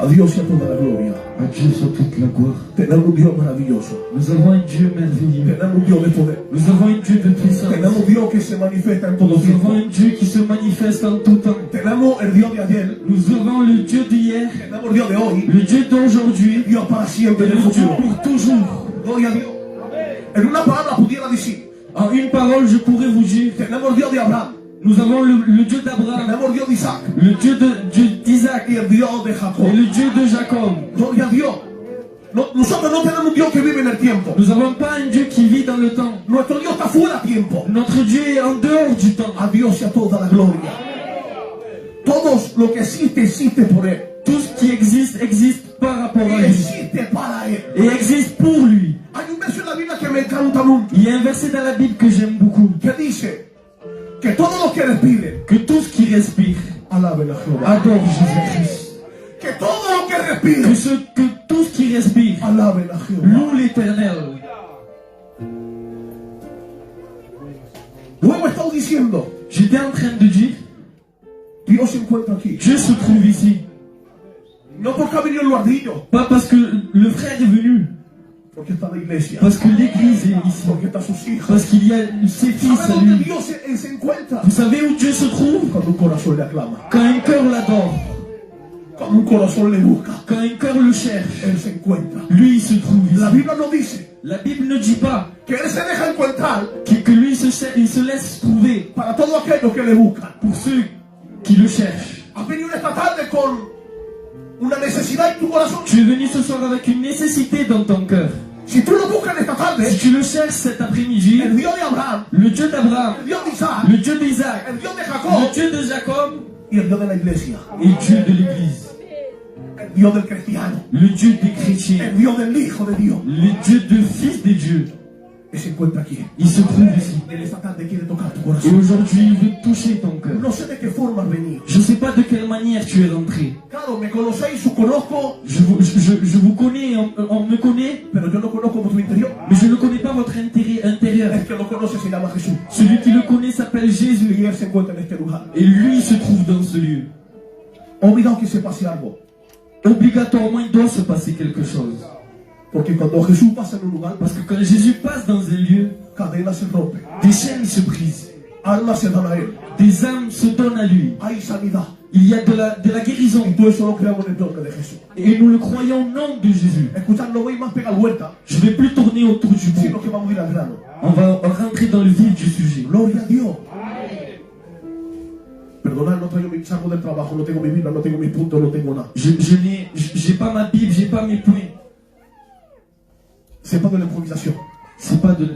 A Dios sea toda la gloria. À Dieu soit toute la gloire. Tenemos un Dios maravilloso. Nous avons un Dieu merveilleux. Tenemos un Dios de poder. Nous avons un Dieu de puissance. Tenemos un Dios que se manifiesta en todo Nous tiempo. avons un Dieu qui se manifeste en tout temps. Tenemos el Dios de ayer, Nous avons le Dieu d'hier, tenemos el Dios de hoy, le Dieu d'aujourd'hui, Dios para siempre et en el le Dieu futuro. pour toujours. Gloria a Dios. En una palabra pudiera decir, En une parole, je pourrais vous dire, tenemos el Dios de Abraham, nous avons le Dieu d'Abraham, tenemos el Dios de Isaac le Dieu d'Isaac y el Dios de Jacob. et le Dieu de Jacob. Gloria a Dios. Nosotros no tenemos un Dios que vive en el tiempo. Nous n'avons pas un Dieu qui vit dans le temps. Nuestro Dios está fuera de tiempo. Notre Dieu est en dehors du temps. A Dios sea toda la gloria. Todo lo que existe, existe por Él. Tout ce qui existe, existe par rapport à Y lui. existe para Él. Et existe pour lui. Hay un verso en la Biblia que me encanta mucho, Il y a un verset dans la Bible que j'aime beaucoup. que dice que todos los que respiren, Que tout ce qui respire alaben a Jehová. adore Jésus-Christ. Que todos los que Que, respiren, que tout ce qui respire alaben a Jehová. loue l'Éternel. Luego he estado diciendo, J'étais en train de dire, Dios se encuentra aquí. Dieu se trouve ici. No porque ha venido el ardillo, Pas parce que le frère est venu, porque está la iglesia, parce que l'Église est ici, porque están sus hijas. parce qu'il y a ses fils ¿Sabe à dónde lui. Dios se encuentra? Vous savez où Dieu se trouve? Cuando un corazón le aclama, Quand un cœur l'adore, cuando un corazón le busca, quand un cœur le cherche, Él se encuentra. lui il se trouve La ici. Biblia nos dice La Bible ne dit pas que Él se deja encontrar que lui il se laisse trouver para todos aquellos que le buscan. pour ceux qui le cherchent. Has venido esta tarde con una necesidad en tu corazón. Tu es venu ce soir avec une nécessité dans ton cœur. Si tú lo buscas esta tarde, Si tu le cherches cet après-midi, el Dios de Abraham, le Dieu d'Abraham, el Dios de Isaac, le Dieu d'Isaac, el Dios de le Jacob Dieu de Jacob y el Dios de la iglesia, et Dieu de l'Église, el Dios del cristiano, le Dieu des chrétiens, el Dios del Hijo de Dios, le Dieu de Fils des dieux. que se encuentra aquí. Il se trouve ici. Él esta tarde quiere tocar tu Et corazón. aujourd'hui, il veut toucher ton cœur. No sé de qué forma has venido. Je ne sais pas de quelle manière tu es rentré. Claro, me conocéis, os conozco, Je vous connais, on me connaît, pero yo no conozco tu interior. mais je ne connais pas votre intérieur. El que lo conoce se llama Jesús. Celui qui le connaît s'appelle Jésus. Y Él se encuentra en este lugar. Et lui se trouve dans ce lieu. Obligado que se pase algo. Obligatoirement, il doit se passer quelque chose. Porque cuando Jesús pasa en un lugar, Parce que quand Jésus passe dans un lieu, cadenas se rompen, des chaînes se brisent. almas se dan a Él, Des âmes se donnent à lui. hay sanidad. Il y a de la guérison. Y todo eso lo creamos en el nombre de Jesús. Et nous le croyons au nom de Jésus. Escuchad, no voy más pegar vuelta, Je ne vais plus tourner autour du sino bout. que vamos a ir al grano. On va rentrer dans le vif du sujet. Gloria a Dios. Perdonad, no traigo mi saco del trabajo, no tengo mi Biblia, no tengo mis puntos, no tengo nada. J'ai pas ma Bible, j'ai pas mes points. C'est pas de l'improvisation. C'est pas de...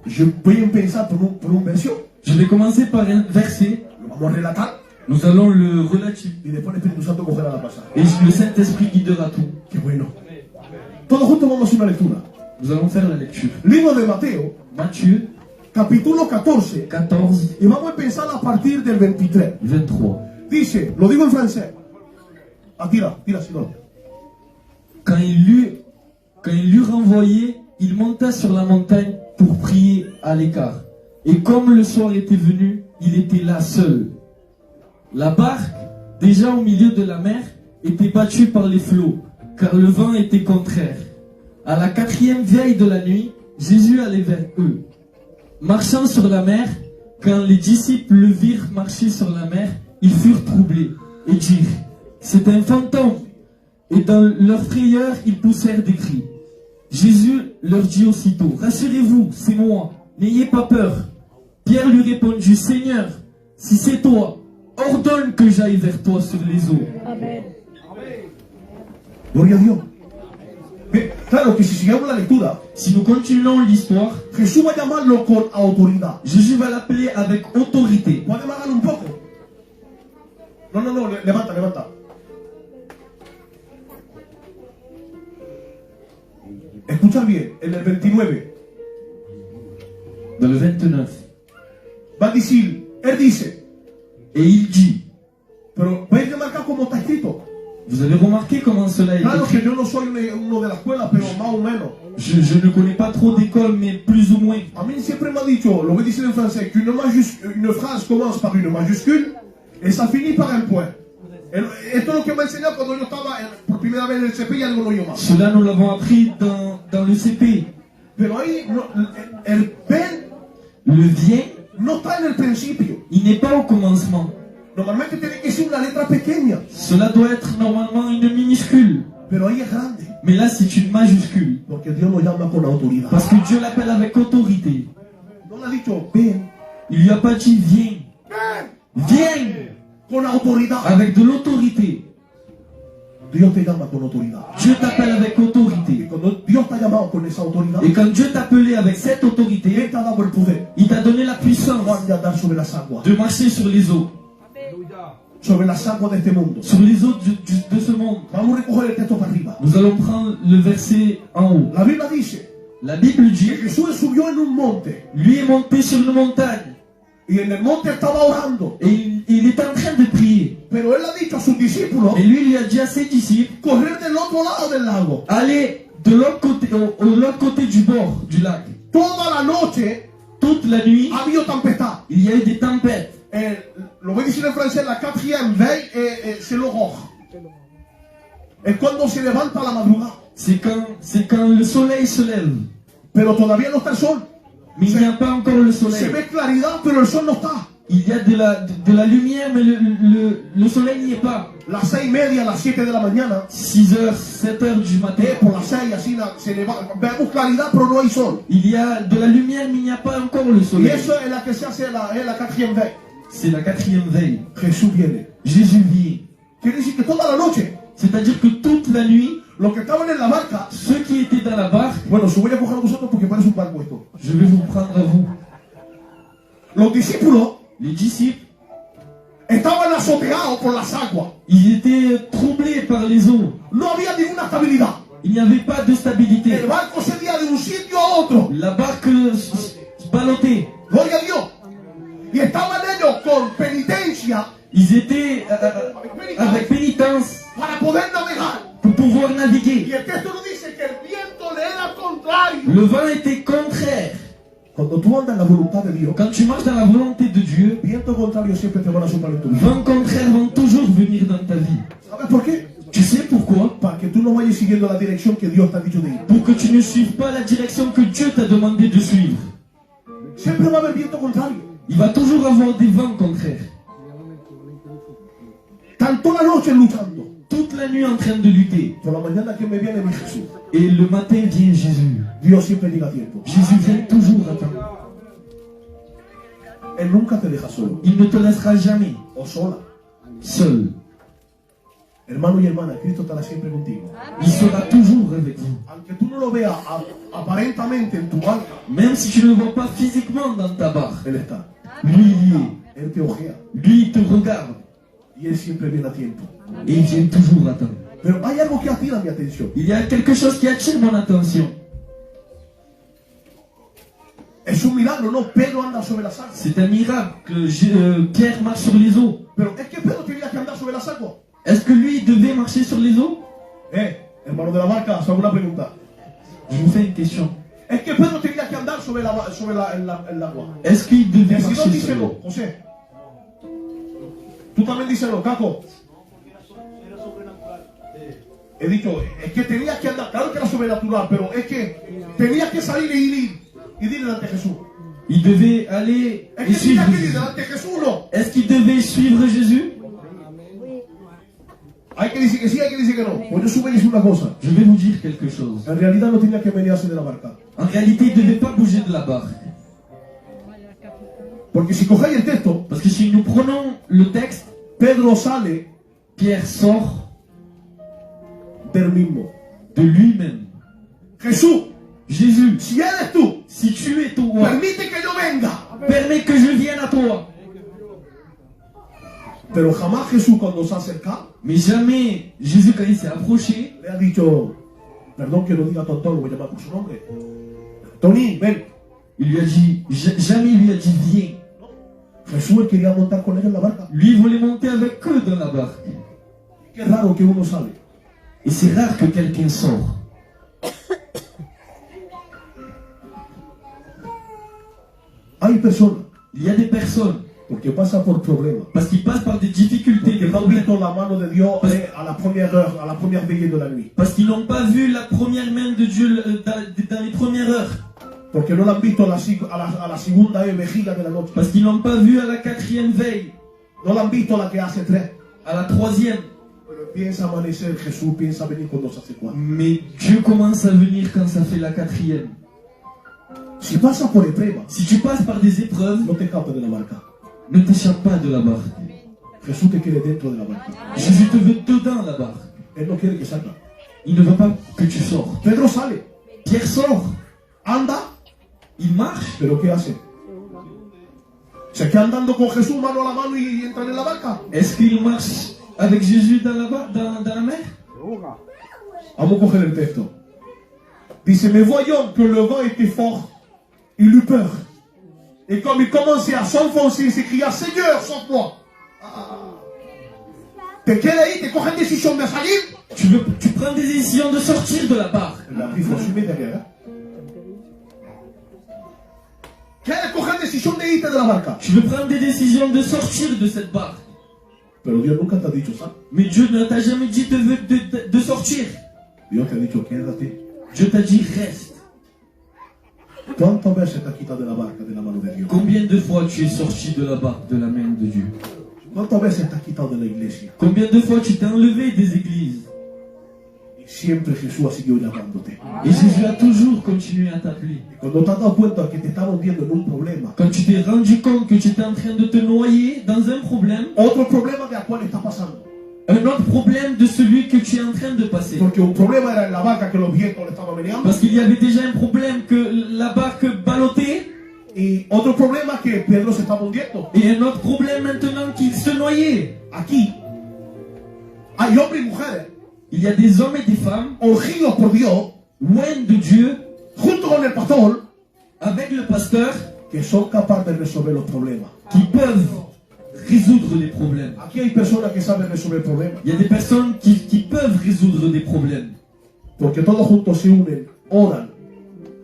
Je voy a empezar por un versión. Je vais commencer par un verset. Lo vamos a relatar Nous allons le relater. y después el Espíritu Santo cogerá la pasada. Et le Saint-Esprit guidera tout. Qué bueno. Todos juntos vamos a hacer una lectura. Nous allons faire la lecture. Libro de Mateo, Matthieu capítulo 14. 14, Y vamos a empezar a partir del 23. 23. Dice, lo digo en francés. Ah, tira, sinon. Quand il l'eut renvoyé, il monta sur la montagne pour prier à l'écart. Et comme le soir était venu, il était là seul. La barque, déjà au milieu de la mer, était battue par les flots, car le vent était contraire. À la 4e veille de la nuit, Jésus allait vers eux. Marchant sur la mer, quand les disciples le virent marcher sur la mer, ils furent troublés et dirent, « C'est un fantôme !» Et dans leur frayeur, ils poussèrent des cris. Jésus leur dit aussitôt, « Rassurez-vous, c'est moi, n'ayez pas peur. » Pierre lui répondit, « Seigneur, si c'est toi, ordonne que j'aille vers toi sur les eaux. » Amen. Gloria a Dios. Bien, claro que si sigamos la lectura, Si nous continuons l'histoire, Jesús va a llamarlo con autoridad. Jésus va l'appeler avec autorité. ¿Puede bajar un poco? No, levanta. Escucha bien, en el 29 Dans le 29. va a decir, él dice, Et il dit, pero veis que marcar como está escrito. vous avez remarqué comment cela est Claro écrit. que yo no soy uno de la escuela, pero más o menos. Je ne connais pas trop d'écoles, mais plus ou moins. A mí siempre me ha dicho, lo voy a decir en francés, qu'une phrase commence par une majuscule et ça finit par un point. Esto es lo que me enseñó cuando yo estaba por primera vez en el CP y algo yo más. Cela, nous l'avons appris dans le CP. Pero ahí el ven Le vient, no está en el principio. il n'est pas au commencement. Normalmente tiene que ser una letra pequeña, Cela doit être normalement une minuscule. pero ahí es grande. Mais là, c'est une majuscule. Porque Dios lo llama con autoridad. Parce que Dieu l'appelle avec autorité. No le ha dicho, ven, Il lui a pas dit viens. ven, Viens con autoridad. avec de l'autorité. Dios te llama con autoridad. Dieu t'appelle avec Y autorité. cuando Dios te ha llamado con esa autoridad, Et quand Dieu t'a appelé avec cette Él autorité, te ha dado el poder il t'a donné la puissance de andar sobre las aguas, de marcher sur les eaux. sobre las aguas de este mundo. Sur les eaux de ce monde. Vamos a recoger el texto para arriba. Nous allons prendre le verset en haut. La Biblia dice La Bible que dit, Jesús subió en un monte lui est monté sur une montagne y en el monte estaba orando, et il est en train de prier. pero Él ha dicho a sus discípulos Et lui, il a dit à ses disciples, correr del otro lado del lago. allez de l'autre côté, au l'autre côté du bord du lac. Toda la noche Toute la nuit, ha habido tempestad. il y a eu des tempêtes. Lo voy a decir en francés, la quatrième veille, c'est l'aurore. Es cuando se levanta la madrugada. C'est quand le soleil se lève. Pero todavía no está el sol. Mais il n'y a pas encore le Se soleil. ve claridad, pero el sol no está. Il y a de la lumière, mais le soleil n'y est pas. Las 6:30, las 7 de la mañana, 6h, 7h du matin. por las 6 así se levanta. Vemos claridad, pero no hay sol. Il y a de la lumière, mais il n'y a pas encore le Y soleil. eso es la que se hace la quatrième veille. C'est la 4e veille. Jesús viene. Jésus vient. Quiere decir que toda la noche, C'est-à-dire que toute la nuit, los que estaban en la barca, ceux qui étaient dans la barque, bueno, se voy a coger a vosotros porque parece un barco esto. je vais vous prendre à vous. Los discípulos Les disciples, estaban azoteados por las aguas. ils étaient troublés par les eaux. No había ninguna estabilidad. Il n'y avait pas de stabilité. El barco se iba de un sitio a otro. La barque ballottait. Gloria a Dios. Y estaban ellos con penitencia Ils étaient avec pénitence para poder navegar. pour pouvoir naviguer. Y el texto nos dice que el viento le era contrario. Le vent était contraire. Cuando tú andas en la voluntad de Dios, Quand tu marches dans la volonté de Dieu, vientos contrarios siempre te van a soplar en tu vida. vents contraires vont toujours venir dans ta vie. ¿Sabes por qué? Tu sais pourquoi? Para que tú no vayas siguiendo la dirección que Dios te ha dicho de ir. Pour que tu ne suives pas la direction que Dieu t'a demandé de suivre. Siempre va a haber viento contrario. Il va toujours avoir des vents contraires. Están toda la noche luchando. Toute la nuit en train de lutter. Por la mañana que me viene mi Jesús. Et le matin vient Jésus. Dios siempre llega a tiempo. Jésus vient toujours à temps. Él nunca te deja solo Il ne te laissera jamais o sola. seul. Hermano y hermana, Cristo estará siempre contigo. Il sera toujours avec vous. Aunque tú no lo veas aparentemente en tu barca, Même si tu ne le vois pas physiquement dans ta barque. Él está. Lui, il y est. Él te ojea. Lui, il te regarde. Y Él siempre viene a tiempo. Et il vient toujours à temps. Pero hay algo que atira mi atención. Il y a quelque chose qui attire mon attention. Es un milagro, no, Pedro anda sobre las aguas. C'est un miracle que Pierre marche sur les eaux. Pero es que Pedro tenía que andar sobre las aguas. Est-ce que lui devait marcher sur les eaux? Hermano de la barca, haz una pregunta. Je vous fais une question. Es que Pedro tenía que andar sobre el agua. Est-ce qu'il devait Y si no, marcher sur díselo, l'eau? José. Tú también díselo, Caco. He dicho, es que tenía que andar, claro que era sobrenatural, pero es que tenía que salir y ir delante de Jesús. Il devait aller Es et que suivre tenía que ir Jésus. delante de Jesús, no. Est-ce qu'il devait suivre Jésus? Hay que decir que sí, hay que decir que no. Pues yo supe decir una cosa. Je vais vous dire quelque chose. En realidad no tenía que venirse de la barca. En réalité, il ne devait pas bouger de la barque. Porque si cogéis el texto, Parce que si nous prenons le texte, Pedro sale Pierre sort del mismo. de lui-même. Jesús, Jésus, si eres tú, si tu es toi, permite que yo venga. permets que je vienne à toi. Pero jamás Jesús cuando se acerca, Mais jamais Jésus, quand il s'est approché, le ha dicho, perdón que no diga tonto, lo voy a llamar por su nombre. Tony, ven. il lui a dit, jamais il lui a dit viens. Jesús él quería montar con él en la barca. Lui, il voulait monter avec eux dans la barque. Qué raro que uno sale. Et c'est rare que quelqu'un sort. Hay personas Il y a des personnes Porque pasa por problemas. Parce qu'ils passent par des difficultés, Porque des no han problèmes. visto la mano de Dios a la première heure, a la première veillée de la nuit. Parce qu'ils n'ont pas vu la première main de Dieu dans les premières heures. Porque no la han visto a la segunda vejiga de la noche. Parce qu'ils n'ont pas vu à la 4e veille, No la han visto la que hace 3. à la 3e. Pero empieza a amanecer, Jesús piensa venir cuando se hace 4. Mais Dieu commence à venir quand ça fait la 4e. Si pasas por pruebas, Si tu passes par des épreuves, no te escapas de la barca. ne t'échappe pas de la barque. Jesús te quiere dentro de la barca. Jésus te veut dedans la barque. Él no quiere que salga. Il ne veut pas que tu sors. Pedro sale, Pierre sort, anda, il marche. pero ¿qué hace? Se queda andando con Jesús mano a la mano y entran en la barca. Est-ce qu'il marche avec Jésus dans la mer? Vamos a coger el texto. Dice, mais voyons que le vent était fort, il eut peur. Et comme il commençait à s'enfoncer, il s'écria, Seigneur, sauve-moi. Te queda ahí, te cogen decisión de salir. Tu prends des décisions de sortir de la barque. Il faut assumer derrière. Quieres coger decisión de irte de la barca. Tu veux prendre des décisions de sortir de cette barque. Pero Dios nunca te ha dicho ça. Mais Dieu ne t'a jamais dit de sortir. Dios te ha dicho, quédate. Dieu t'a dit reste. ¿Cuántas veces te has quitado de la barca de la mano de Dios? Combien de fois tu es sorti de la barque de la main de Dieu? ¿Cuántas veces te has quitado de la iglesia? Combien de fois tu t'es enlevé des églises? Y siempre Jesús ha seguido llamándote. Et Jésus a toujours continué à t'appeler. Y cuando te has dado cuenta que te estás hundiendo en un problema, Quand tu t'es rendu compte que tu étais en train de te noyer dans un problème, otro problema de cual está pasando. un autre problème de celui que tu es en train de passer. Porque un problema era en la barca que los vientos le estaban meneando. Parce qu'il y avait déjà un problème que la barque ballottait, Y otro problema que Pedro se estaba hundiendo. et un autre problème maintenant qu'il se noyait. Aquí hay hombres y mujeres Il y a des hommes et des femmes, ungidos por Dios, loin de Dieu, junto con el pastor, avec le pasteur, que son capaces de resolver los problemas. qui peuvent résoudre les problèmes. Aquí hay personas que saben resolver problemas. Il y a des personnes qui peuvent résoudre des problèmes. Porque todos juntos se unen, oran,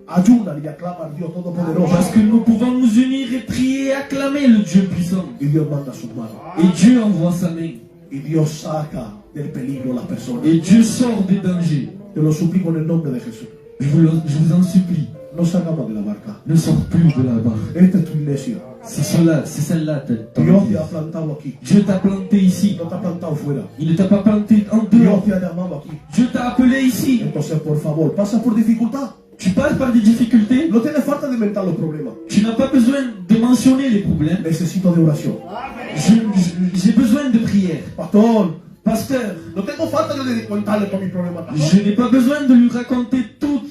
ayunan y aclaman a Dios Todopoderoso. Parce que nous pouvons nous unir et prier et acclamer le Dieu puissant. Y Dios manda sus manos. Et Dieu envoie sa main. Y Dios saca del peligro a las personas. Et Dieu sort des dangers. Te lo suplico en el nombre de Jesús. Je vous en supplie, No salgamos de la barca. ne sors plus de la barque. Esta es tu iglesia. C'est celle-là ton Dios te église. ha plantado aquí. Dieu t'a planté ici. No te ha plantado fuera. Il ne t'a pas planté en Dios dehors. te ha llamado aquí. Dieu t'a appelé ici. Entonces, por favor, pasa por dificultad. Tu passes par des difficultés. No tienes falta de inventar los problemas. Tu n'as pas besoin de mentionner les problèmes. Necesito de oración. J'ai besoin de prière. Pastor, Pasteur, no tengo falta yo de contarle todos mis problemas. je n'ai pas besoin de lui raconter tous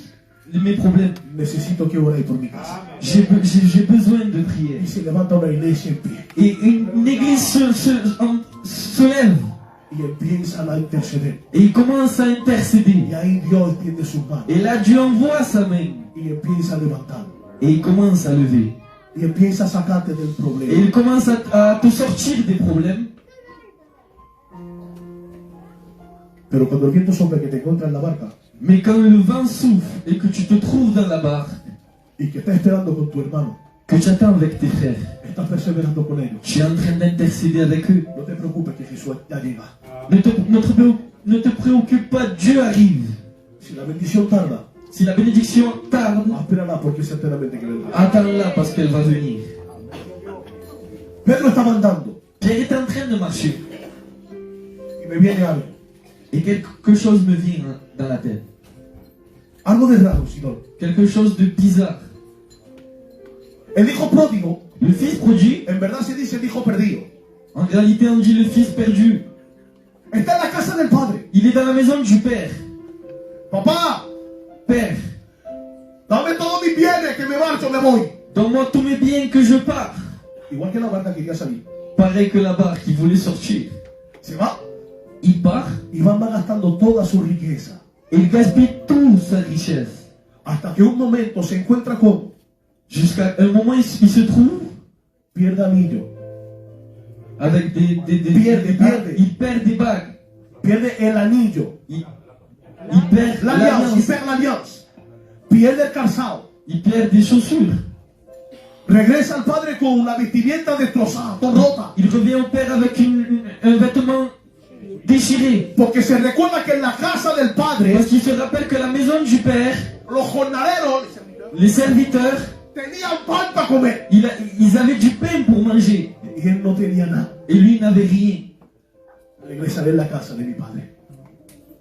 mes problèmes. Necesito que oréis por mi casa. J'ai besoin de prière. Y se levanta una iglesia en pie. Et une église se lève Y empiezan a interceder. et il commence à intercéder. Y ahí Dios extiende sus manos. Et là, Dieu envoie sa main Y empieza a levantar. et il commence à lever. Y empieza a sacarte del Et problema. il commence à te sortir des problèmes. Pero cuando el viento sopla que te encuentra en la barca Mais quand le vent souffle et que tu te trouves dans la barque, y que estás esperando con tu hermano, que tu attends avec tes frères, estás perseverando con ellos, tu es en train d'intercéder avec eux. no te preocupes que Jesús ya llega. Ne te préoccupe pas, Dieu arrive. Si la bendición tarda, Si la bénédiction tarde, espérala porque es eternamente que vendrá. attends-la parce qu'elle va venir. Pedro estaba andando Pierre est en train de marcher y me viene algo. et quelque chose me vient dans la tête. Algo de raro, Sidón. Quelque chose de bizarre. El hijo pródigo, Le fils prodigue, en verdad se dice el hijo perdido, en réalité on dit le fils perdu. está en la casa del padre. Il est dans la maison du père. Papá, Père, dame todos mis bienes que me marcho, me voy. donne-moi tous mes biens que je pars. Igual que la barca quería salir. Pareil que la barque qui voulait sortir. Se va Il part y va malgastando toda su riqueza. et il gaspille toute sa richesse. Hasta que un momento se encuentra con, Jusqu'à un moment, il se trouve pierde anillo, avec Pierde. il perd des bagues. pierde el anillo, Il perd la alianza, y l'alliance. pierde la alianza, pierde el calzado, Il perd des chaussures. Regresa al padre con la vestimenta destrozada, rota. Il revient au père avec un vêtement déchiré. Porque se recuerda que en la casa del padre, Parce qu'il se rappelle que la maison du père, los jornaleros les serviteurs, tenían pan para comer. ils avaient du pain pour manger. Y él no tenía nada. Et lui n'avait rien. Regresaré en la casa de mi padre.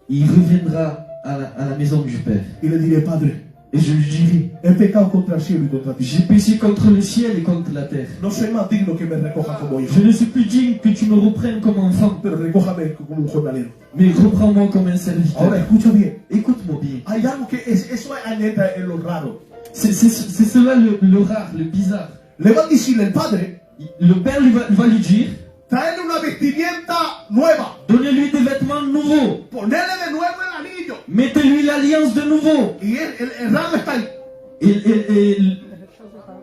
Il reviendra à la maison du père. Y le diré, padre, Et je lui dirai, he pecado contra el cielo y contra ti. j'ai péché contre le ciel et contre la terre. No soy más digno que me recoja como hijo, Je ne suis plus digne que tu me reprennes comme enfant, pero recójame como un jornalero. mais reprends-moi comme un serviteur. Ahora escucha bien. Écoute-moi bien. Hay algo que eso entra en lo raro. C'est cela le rare, le bizarre. Le va a decirle el padre, Le père va lui dire, traerle una vestimenta nueva. donnez-lui des vêtements nouveaux. Ponerle de nuevo el anillo. Mettez-lui l'alliance de nouveau. Y el raro está ahí. Et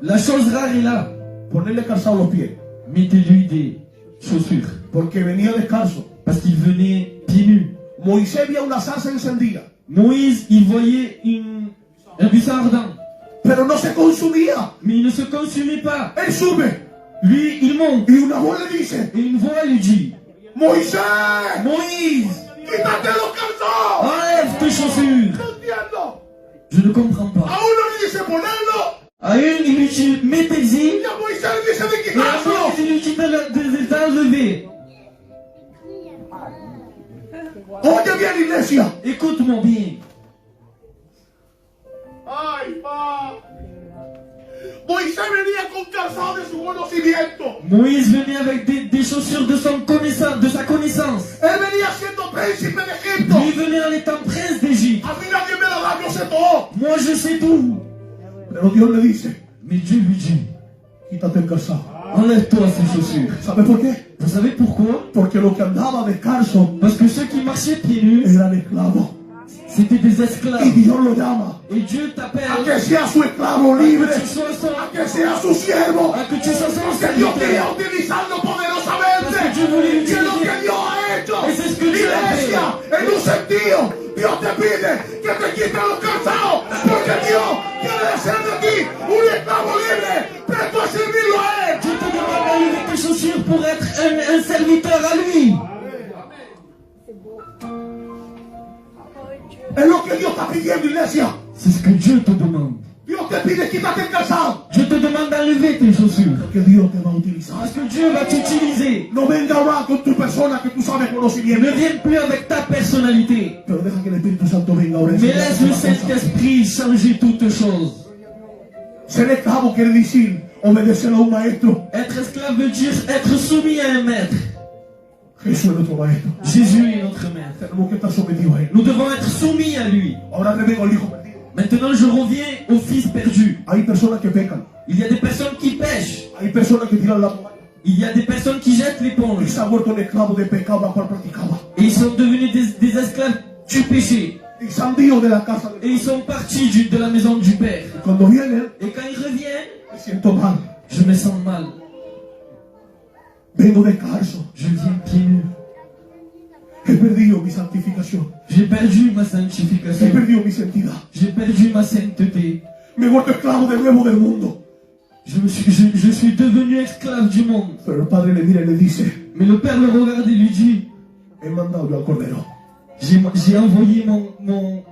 la chose rare est là. Ponerle calzado los pies. Mettez-lui des chaussures. Porque venía descalzo. Parce qu'il venait pieds nus. Moisés vio una zarza encendida. Moïse, il voyait un buisson ardent. Pero no se consumía. Mais il ne se consumait pas. Él sube. Lui, il monte. Y una voz le dice, Et une voix lui dit, Moisés, Moïse, quítate los calzados. enlève tes chaussures. No entiendo. Je ne comprends A pas. uno le dice ponerlo. À une, il lui dit, mettez-y. Y a Moisés le dice de Et à quitárselo. Moïse, il lui dit de les enlever. Oye bien, iglesia. Écoute-moi bien. Ay, pa. Moisés venía con calzado de su conocimiento. Moïse venait avec des chaussures de sa connaissance. Él venía siendo príncipe de Egipto. Lui venait en étant prince d'Égypte. A mí nadie me la da, yo sé todo. Moi, je sais tout. Pero Dios le dice, Mais Dieu lui dit, quítate el calzado. enlève-toi ces chaussures. ¿Sabe por qué? Vous savez pourquoi? Porque lo que andaba descalzo Parce que ceux qui marchaient pieds nus, eran esclavos. c'était des Y esclaves. Dios lo llama Et Dieu t'appelle a que sea su esclavo libre, que tu sois son, a que sea su siervo, à que tu sois son que Dios quería serviteur. utilizarlo poderosamente. Parce que Dieu voulait Que es lo l'utiliser. que Dios ha hecho. Ese es que Dios ha Iglesia, en un sentido, Dios te pide que te quites los calzados, porque Dios quiere hacer de ti un esclavo libre, presto a servirlo a Él. Dieu te demande d'enlever tes chaussures pour être un serviteur à lui. Es lo que Dios está pidiendo, iglesia. C'est ce que Dieu te demande. Dios te pide quítate el calzado, Dieu te demande d'enlever tes chaussures. porque Dios te va a utilizar. Parce que Dieu va t'utiliser. No venga ahora con tu persona que tú sabes conocimiento, Ne viens plus avec ta personnalité. pero deja que el Espíritu Santo venga ahora. Mais laisse le Saint-Esprit changer toutes choses. Ser esclavo quiere decir obedecer a un maestro. Être esclave veut dire être soumis à un maître. Jesús es nuestro maestro. Jésus est notre maître. Tenemos que estar sometidos a Él. Nous devons être soumis à lui. Ahora le vengo al hijo perdido. Maintenant, je reviens au fils perdu. Hay personas que pecan. Il y a des personnes qui pêchent. Hay personas que tiran la toalla. Il y a des personnes qui jettent Y l'éponge. se han vuelto en esclavos de pecado al cual practicaba. Et ils sont devenus des esclaves du péché. Y se han ido de la casa de Et ils sont partis de la maison du Père. Y cuando vienen, Et quand ils reviennent, me siento mal. je me sens mal. Vengo descalzo. Je viens pieds nus. He perdido mi santificación. J'ai perdu ma He sanctification. perdido mi santidad. J'ai perdu ma sainteté. Me he vuelto esclavo de nuevo del mundo. Je suis devenu esclave du monde. Pero el padre le mira y le dice, Mais le Père le regarde et lui dit, he mandado yo al cordero. j'ai envoyé mon...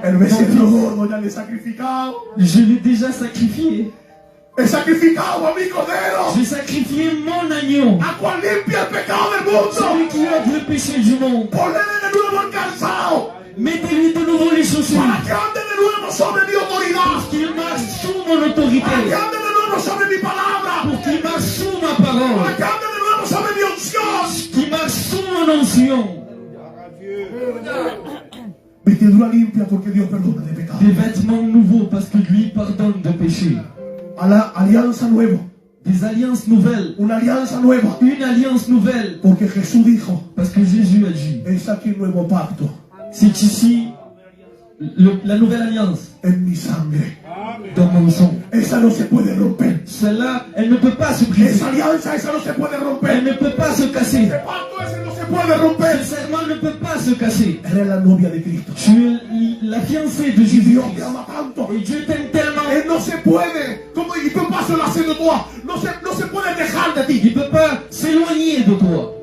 El becerro gordo ya le he sacrificado. Je l'ai déjà sacrifié. He sacrificado a mi cordero. J'ai sacrifié mon agneau. A cual limpia el pecado del mundo. Celui qui ôte le péché du monde. Ponele de nuevo el calzado. Mettez-lui de nouveau les chaussures. Para que ande de nuevo sobre mi autoridad. Qu'il marche sous mon autorité. Para que ande de nuevo sobre mi palabra. Pour qu'il marche sous ma parole. Para que ande de nuevo sobre mi unción. Qu'il marche sous mon onction. Vestidura limpia porque Dios perdona de pecado. Des vêtements nouveaux parce que lui pardonne de péché. A la alianza nueva. Des alliances nouvelles. Una alianza nueva. Une alliance nouvelle. Porque Jesús dijo, Parce que Jésus a dit, es aquí un nuevo pacto c'est ici la nouvelle alliance en mi sangre. dans mon sang. Esa no se puede romper. Celle-là, elle ne peut pas se briser. Esa alianza, esa no se puede Elle romper. ne peut pas se casser. Ese pacto ese no se puede romper. Ce serment ne peut pas se cacher. Eres la novia de Cristo. Tu es la fiancée de Y Jésus. Dios te ama tanto. Et Dieu t'aime tellement. Él no se puede, como il peut pas se lasser de toi. No se puede dejar de ti. Il ne peut pas s'éloigner de toi.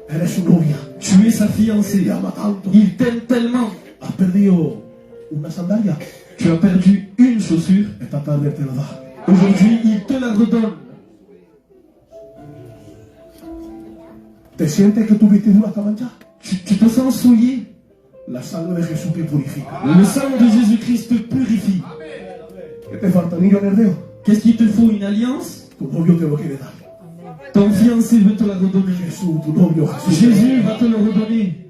Eres su novia. Tu es sa Te fiancée. ama tanto. Il t'aime tellement. Has perdido una sandalia. Tu as perdu une chaussure. Esta tarde te la da. Aujourd'hui, il te la redonne. ¿Te sientes que tu vestidura está manchada? Tu te sens souillé. La sangre de Jesús te purifica. Le sang de Jésus-Christ te purifie. ¿Qué te falta, anillo en el dedo? Qu'est-ce qu'il te faut? Une alliance? Tu novio te lo quiere dar. Ton fiancé veut te la redonner. Jesús, tu novio, Jesús. Jésus va te le redonner.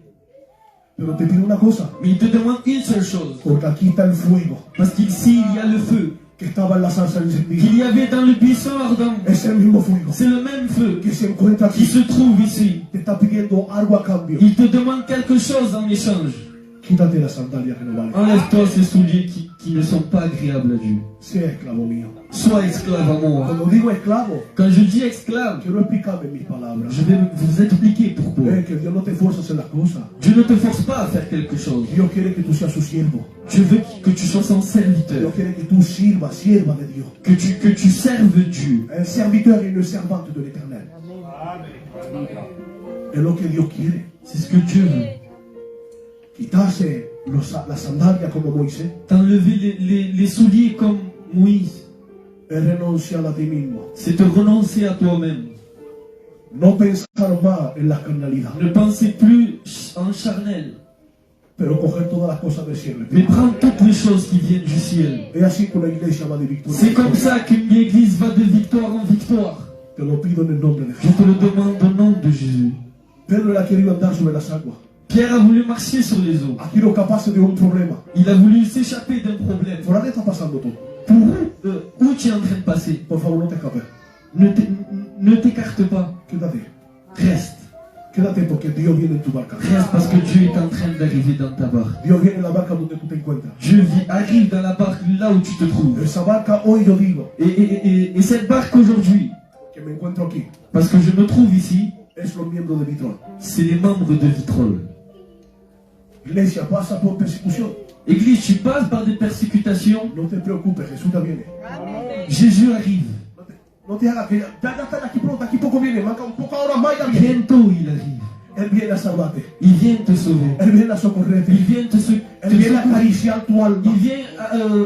Pero te pido una cosa, Mais il te demande une seule chose. porque aquí está el fuego Parce qu'ici, il y a le feu. que estaba en la salsa encendida. Qu'il y avait dans le buisson ardent. Es el mismo fuego C'est le même feu que se encuentra qui aquí. se trouve ici. Te está pidiendo algo a cambio. Il te demande quelque chose en échange. Quítate las sandalias que no valen. Enlève-toi ces souliers qui ne sont pas agréables à Dieu. Sea esclavo mío. Sois esclave à moi. Cuando digo esclavo, Quand je dis esclave, quiero explicarme mis palabras. je vais vous expliquer pourquoi. Que Dios no te fuerza a hacer las cosas. Dieu ne te force pas à faire quelque chose. Dios quiere que tú seas su siervo. Dieu veut que tu sois son Dios serviteur. quiere que tú sirva de Dios. Que tu serves Dieu. Un serviteur et une servante de l'éternel. Es lo que Dios quiere. C'est ce que Dieu veut. Quitarse las sandalias como Moisés. T'enlever les souliers comme Moïse. Es renunciar a ti mismo. C'est te renoncer à toi-même. No pensar más en la carnalidad. Ne pensez plus en charnel. Pero coger todas las cosas del cielo. Mais prends toutes les choses qui viennent du ciel. Es así que la iglesia va de victoria. C'est comme ça qu'une église va de victoire en victoire. Te lo pido en el nombre de Je Jesús. te le demande au nom de Jésus. Pedro él ha querido andar sobre las aguas. Pierre a voulu marcher sur les eaux. Aquí lo capaz de un problema. Il a voulu s'échapper d'un problème. Por ahí está pasando todo. Où tu es en train de passer? Por favor, no te escapes. Ne t'écarte pas. Quédate. Reste. Quédate porque Dios viene en tu barca. Reste parce que Dieu est en train d'arriver dans ta barque. Dios viene en la barca donde tú te encuentras. Dieu arrive dans la barque là où tu te trouves. Esa barca hoy yo digo Et cette barque aujourd'hui, que me encuentro aquí parce que je me trouve ici, es los miembros de Vitrol. c'est les membres de Vitrol. Iglesia, pasa por persecución. Église, tu passes par des persécutations. No te preocupes, Jesús ya viene. Jésus arrive. No te hagas que ya está aquí pronto, aquí poco viene, manca un poco ahora más, ya viene. Bientôt il arrive. Él viene a salvarte. Il vient te sauver. Él viene a socorrerte. Il vient te Él viene a secourir. acariciar tu alma. Il vient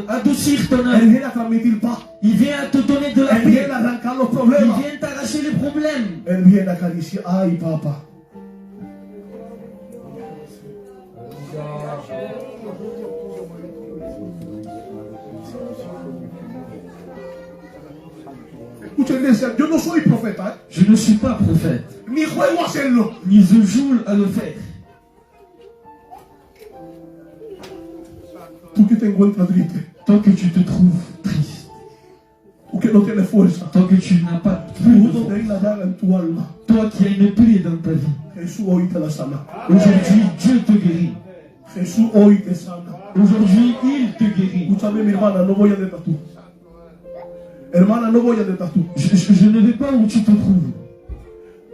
adoucir ton Él âme. viene a transmitir paz. Il vient à te donner de la Él paix. viene a arrancar los Il problemas. vient t'arracher les problèmes. Él viene a acariciar. Ay, papá. Escucha, iglesia, yo no soy profeta, ¿eh? Je ne suis pas prophète, Ni juego a hacerlo. ni je joue à le faire. Tú que te encuentras triste, Tant que tu te trouves triste, tú que no tienes fuerza, tant que tu n'as pas tú plus de donde hay la llaga en tu alma, toi qui as une plaie dans ta vie, Jesús hoy te la sana. aujourd'hui Dieu te guérit. Jesús hoy te sana. Aujourd'hui il te guérit. Escúchame, mi hermana, no voy a detrás tú. Hermana, no voy a detrás tú. Je ne vais pas où tu te trouves.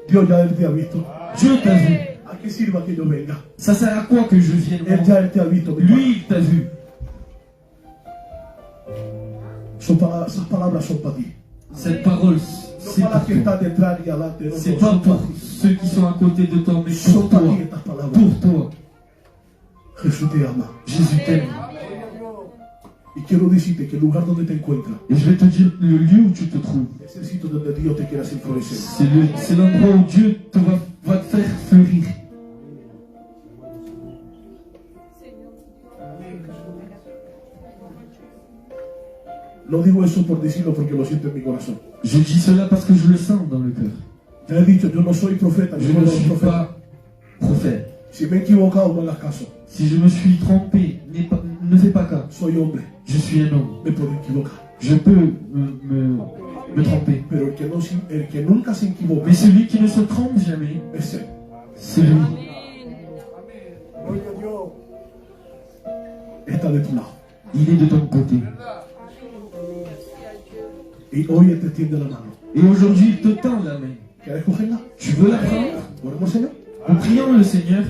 Dios ya Él te ha visto. Dieu t'a vu. ¿A qué sirva que yo venga? Ça sert à quoi que je vienne Él moi? ya Él te ha visto. mi hermana. Lui il t'a vu. Esas palabras son para ti. Cette parole, No c'est para pour las que toi. están detrás y adelante. No, C'est no, pas son pour para ti. ceux qui sont à côté de toi, mais Son pour para toi. ti estas palabras. Pour toi. Jesús te ama. Jésus t'aime. Y quiero decirte que el lugar donde te encuentras Et je vais te dire le lieu où tu te trouves. es el sitio donde Dios te quiere hacer florecer. C'est l'endroit où Dieu va te faire fleurir. No digo eso por decirlo porque lo siento en mi corazón. Je dis cela parce que je le sens dans le cœur. Ya he dicho, yo no soy profeta, Je yo no ne soy suis profeta. pas prophète. Si me he equivocado, no hagas caso. Si je me suis trompé, ne fais pas cas. Soy hombre, Je suis un homme. me puedo equivocar. Je peux me tromper. Pero el que nunca se equivoca Mais celui qui ne se trompe jamais, es Él. c'est lui. Está de tu lado. Il est de ton côté. Y hoy Él te extiende la mano. Et aujourd'hui, il te tend la main. ¿Quieres cogerla? Tu veux la prendre? Oremos, Señor. Nous prions le Seigneur.